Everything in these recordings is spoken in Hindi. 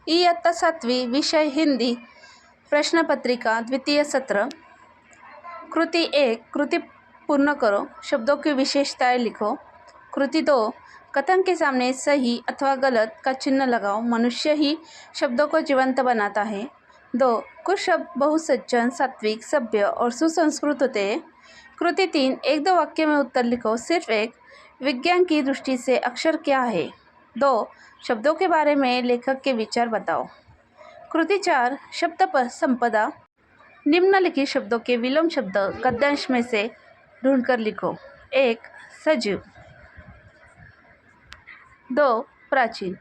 इयत्ता 7वी, विषय हिंदी, प्रश्नपत्रिका द्वितीय सत्र। कृति 1, कृति पूर्ण करो, शब्दों की विशेषताएं लिखो। कृति 2, कथन के सामने सही अथवा गलत का चिन्ह लगाओ। मनुष्य ही शब्दों को जीवंत बनाता है। 2, कुछ शब्द बहुसज्जन, सात्विक, सभ्य और सुसंस्कृत होते हैं। कृति 3, 1-2 वाक्य में उत्तर लिखो। सिर्फ एक, विज्ञान की दृष्टि से अक्षर क्या है। 2, शब्दों के बारे में लेखक के विचार बताओ। कृति 4, शब्द संपदा, निम्नलिखित शब्दों के विलोम शब्द गद्यांश में से ढूंढकर लिखो। 1, सजीव। 2, प्राचीन।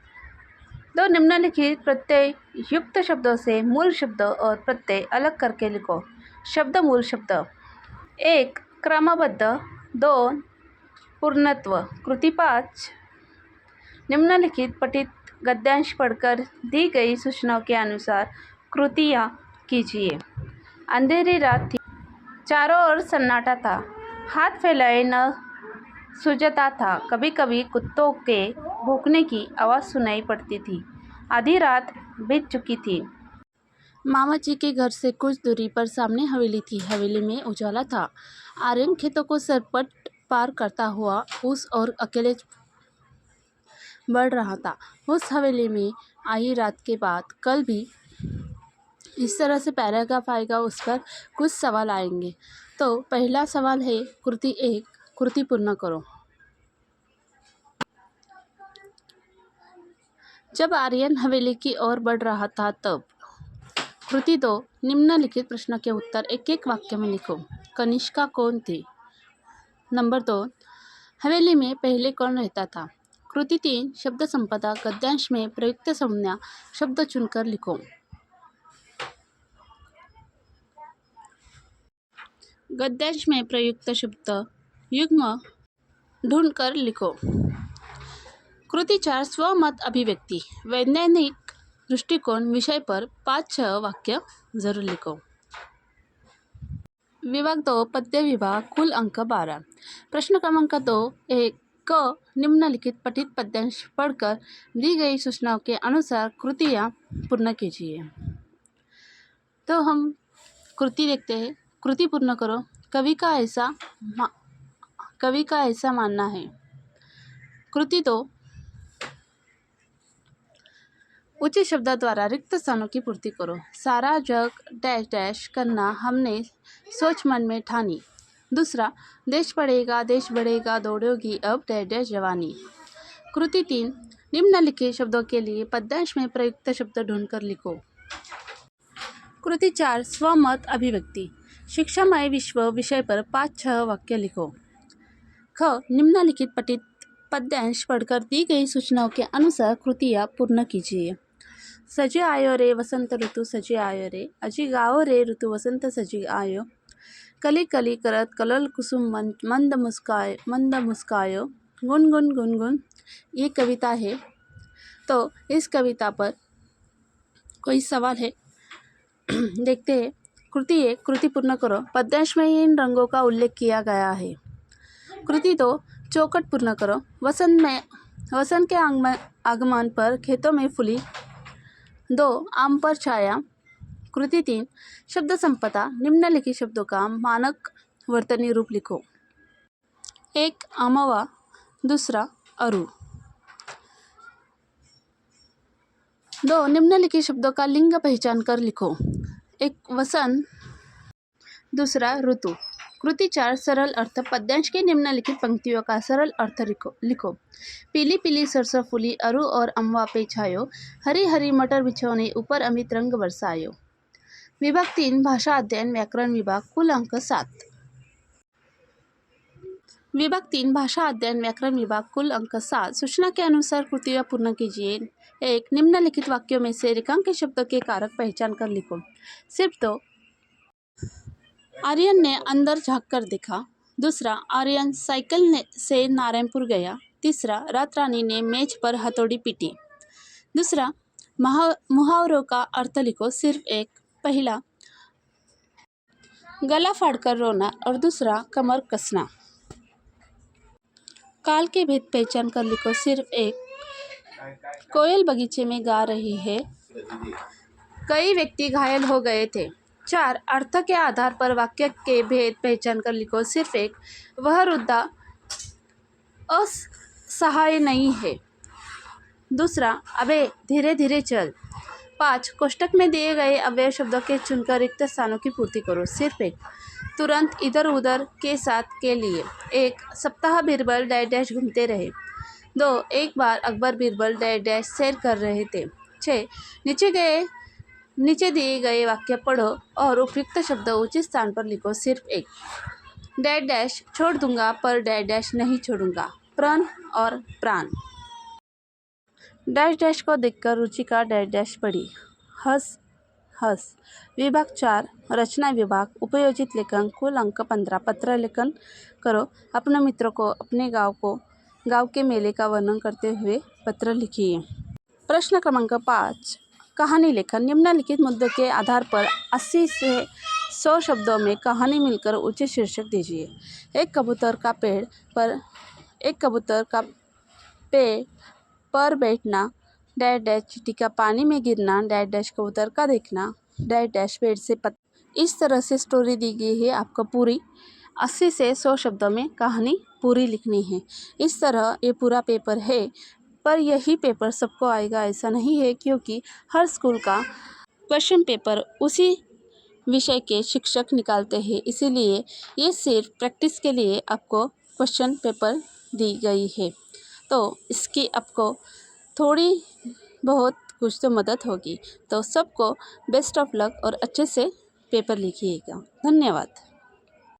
2, निम्नलिखित प्रत्यय युक्त शब्दों से मूल शब्द और प्रत्यय अलग करके लिखो। शब्द मूल शब्द। 1, क्रमबद्ध। 2, पूर्णत्व। कृति 5, निम्नलिखित पठित गद्यांश पढ़कर दी गई सूचनाओं के अनुसार कृतियाँ कीजिए। अंधेरी रात थी, चारों ओर सन्नाटा था, हाथ फैलाए न सूझता था। कभी कभी कुत्तों के भौंकने की आवाज़ सुनाई पड़ती थी। आधी रात बीत चुकी थी। मामा जी के घर से कुछ दूरी पर सामने हवेली थी। हवेली में उजाला था। आर्यन खेतों को सरपट पार करता हुआ उस और अकेले बढ़ रहा था। उस हवेली में आई रात के बाद कल भी इस तरह से पैराग्राफ आएगा, उस पर कुछ सवाल आएंगे। तो पहला सवाल है कृति 1, कृति पूर्ण करो। जब आर्यन हवेली की ओर बढ़ रहा था तब। कृति 2, निम्नलिखित प्रश्न के उत्तर एक एक वाक्य में लिखो। कनिष्का कौन थी? नंबर 2, हवेली में पहले कौन रहता था? कृति 3, शब्द संपदा, गद्यांश में प्रयुक्त संज्ञा शब्द चुनकर लिखो। गद्यांश में प्रयुक्त शब्द युग्म ढूंढकर लिखो। कृति 4, स्वमत अभिव्यक्ति, वैज्ञानिक दृष्टिकोण विषय पर 5-6 वाक्य जरूर लिखो। विभाग 2, पद्य विभाग, कुल अंक 12। प्रश्न क्रमांक 2, 1 क, निम्नलिखित पठित पद्यांश पढ़कर दी गई सूचनाओं के अनुसार कृतियाँ पूर्ण कीजिए। तो हम कृति देखते हैं। कृति पूर्ण करो। कवि का ऐसा मानना है। कृति 2, उचित शब्द द्वारा रिक्त स्थानों की पूर्ति करो। सारा जग डैश डैश करना हमने सोच मन में ठानी। दूसरा, देश बढ़ेगा दौड़ोगी अब डैश डैश जवानी। कृति 3, निम्नलिखित शब्दों के लिए पद्यांश में प्रयुक्त शब्द ढूंढकर लिखो। कृति 4, स्वमत अभिव्यक्ति, शिक्षामय विश्व विषय पर 5-6 वाक्य लिखो। ख, निम्नलिखित पठित पद्यांश पढ़कर दी गई सूचनाओं के अनुसार कृतियाँ पूर्ण कीजिए। सजी आयो रे वसंत ऋतु सजी आयो रे, अजी गाओ रे ऋतु वसंत सजी आयो, कली कली करत कलल कुसुम मंद मुस्कायो, गुनगुन गुनगुन। ये कविता है। तो इस कविता पर कोई सवाल है? देखते हैं। कृति 1, कृति पूर्ण करो। पद्यांश में इन रंगों का उल्लेख किया गया है। कृति 2, चौखट पूर्ण करो। वसंत के आगमन पर खेतों में फूली। 2, आम पर छाया। कृति 3, शब्द संपदा, निम्नलिखित शब्दों का मानक वर्तनी रूप लिखो। 1, अमवा। दूसरा, अरु। 2, निम्नलिखित शब्दों का लिंग पहचान कर लिखो। 1, वसंत। दूसरा, ऋतु। कृति 4, सरल अर्थ, पद्यांश की निम्नलिखित पंक्तियों का सरल अर्थ लिखो। पीली पीली सरसों फूली, अरु और अमवा पे छायो, हरी हरी मटर बिछौने ऊपर अमित रंग बरसायो। विभाग 3, भाषा अध्ययन व्याकरण विभाग, कुल अंक 7। विभाग 3, भाषा अध्ययन व्याकरण विभाग, कुल अंक 7। सूचना के अनुसार कृतियाँ पूर्ण कीजिए। 1, निम्नलिखित वाक्यों में से रेखांकित शब्दों के कारक पहचान कर लिखो। सिर्फ 2, आर्यन ने अंदर झाँक कर देखा। दूसरा, आर्यन साइकिल से नारायणपुर गया। तीसरा, रात रानी ने मेज पर हथौड़ी पीटी। दूसरा, मुहावरों का अर्थ लिखो। सिर्फ 1, पहला, गला फाड़कर रोना और दूसरा, कमर कसना। काल के भेद पहचान कर लिखो। सिर्फ 1, कोयल बगीचे में गा रही है। कई व्यक्ति घायल हो गए थे। 4 अर्थ के आधार पर वाक्य के भेद पहचान कर लिखो। सिर्फ एक, वह वृद्धा असहाय नहीं है। दूसरा, अबे धीरे धीरे चल। 5 कोष्टक में दिए गए अव्यय शब्दों के चुनकर रिक्त स्थानों की पूर्ति करो। सिर्फ एक, तुरंत इधर उधर के साथ के लिए। 1 सप्ताह बीरबल डैश डैश घूमते रहे। 2 एक बार अकबर बीरबल डैश डैश सैर कर रहे थे। 6 नीचे दिए गए वाक्य पढ़ो और उपयुक्त शब्द उचित स्थान पर लिखो। सिर्फ एक, डैश डैश छोड़ दूंगा पर डैश डैश नहीं छोड़ूंगा। प्रण और प्राण। डैश डैश को देखकर रुचिका डैश डैश पढ़ी। हंस हंस। विभाग 4 रचना विभाग। उपयोजित लेखन। कुल अंक 15। पत्र लेखन करो। अपने मित्रों को अपने गांव के मेले का वर्णन करते हुए पत्र लिखिए। प्रश्न क्रमांक 5 कहानी लेखन। निम्नलिखित मुद्दों के आधार पर 80 से 100 शब्दों में कहानी मिलकर उचित शीर्षक दीजिए। एक कबूतर का पेड़ पर बैठना, डैश डैश चींटी का पानी में गिरना, डैश डैश कबूतर का देखना, डैश डैश पेड़ से इस तरह से स्टोरी दी गई है। आपको पूरी 80 से 100 शब्दों में कहानी पूरी लिखनी है। इस तरह ये पूरा पेपर है, पर यही पेपर सबको आएगा ऐसा नहीं है, क्योंकि हर स्कूल का क्वेश्चन पेपर उसी विषय के शिक्षक निकालते हैं। इसीलिए ये सिर्फ प्रैक्टिस के लिए आपको क्वेश्चन पेपर दी गई है। तो इसकी आपको थोड़ी बहुत कुछ तो मदद होगी। तो सबको बेस्ट ऑफ लक और अच्छे से पेपर लिखिएगा। धन्यवाद।